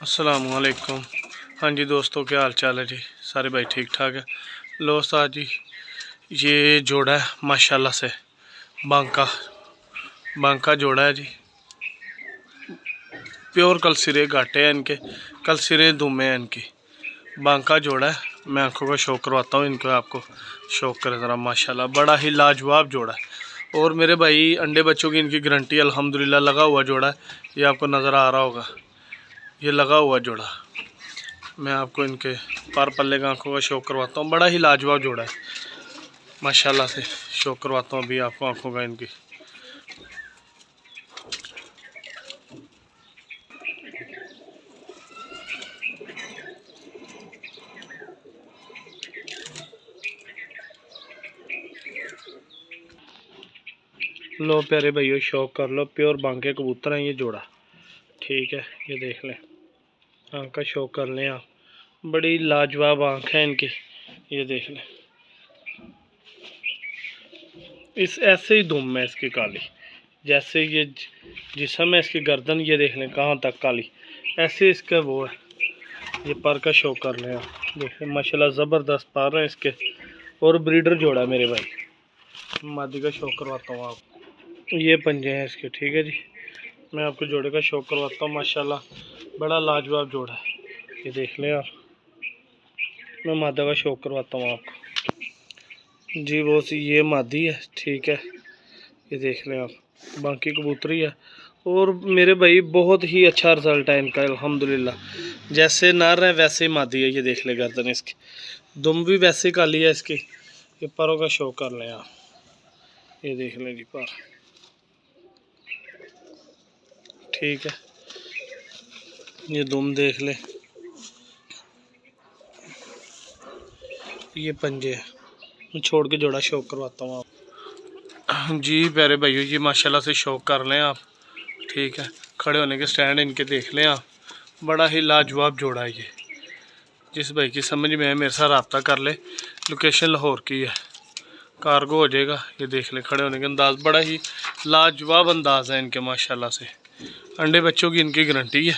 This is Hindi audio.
अस्सलामुअलैकुम। हाँ जी दोस्तों, क्या हाल चाल है जी? सारे भाई ठीक ठाक है। लो उस्ताद जी, ये जोड़ा है माशाल्लाह से, बांका जोड़ा है जी। प्योर कल सिरे घाटे हैं इनके, कल सिरे दुमे हैं इनकी। बांका जोड़ा है। मैं आंखों का शौक करवाता हूँ इनको, आपको शौक करें ज़रा। माशाल्लाह बड़ा ही लाजवाब जोड़ा है। और मेरे भाई अंडे बच्चों की इनकी गारंटी अल्हम्दुलिल्लाह। लगा हुआ जोड़ा है, ये आपको नज़र आ रहा होगा, ये लगा हुआ जोड़ा। मैं आपको इनके पार पल्ले का आंखों का शौक करवाता हूँ। बड़ा ही लाजवाब जोड़ा है माशाल्लाह से। शौक करवाता हूँ अभी आपको आंखों का इनकी। लो प्यारे भाइयों, शौक कर लो। प्योर बांके कबूतर हैं ये जोड़ा, ठीक है। ये देख लें, आँख का शौक कर लें आप। बड़ी लाजवाब आँख है इनकी, ये देख लें। इस ऐसे ही दुम है इसकी काली, जैसे ये जिस्म है इसकी गर्दन, ये देख लें कहाँ तक काली। ऐसे इसका वो है। ये पर का शौक कर लें आप, देख लें माशाल्लाह ज़बरदस्त पर हैं इसके। और ब्रीडर जोड़ा मेरे भाई, मादी का शौक करवाता हूँ आप। ये पंजे हैं इसके, ठीक है जी। मैं आपको जोड़े का शौक करवाता हूँ। माशाल्लाह बड़ा लाजवाब जोड़ा है, ये देख लें आप। मैं मादा का शौक करवाता हूँ आपको जी। वो सी ये मादी है, ठीक है। ये देख लें आप, बाकी कबूतरी है। और मेरे भाई बहुत ही अच्छा रिजल्ट है इनका अल्हम्दुलिल्लाह। जैसे नर है वैसे ही मादी है, ये देख ले गर्दन इसकी, दुम भी वैसे ही काली है इसकी। ये परों का शौक कर लें आप, ये देख लें जी पर, ठीक है। ये दुम देख ले, ये पंजे है। मैं छोड़ के जोड़ा शौक करवाता हूँ आप जी। प्यारे भाइयों, ये माशाल्लाह से शौक कर लें आप, ठीक है। खड़े होने के स्टैंड इनके देख लें आप। बड़ा ही लाजवाब जोड़ा है ये। जिस भाई की समझ में है मेरे साथ रब्ता कर ले। लोकेशन लाहौर की है, कार्गो हो जाएगा। ये देख ले खड़े होने के अंदाज, बड़ा ही लाजवाब अंदाज है इनके माशाल्लाह से। अंडे बच्चों की इनकी गारंटी है।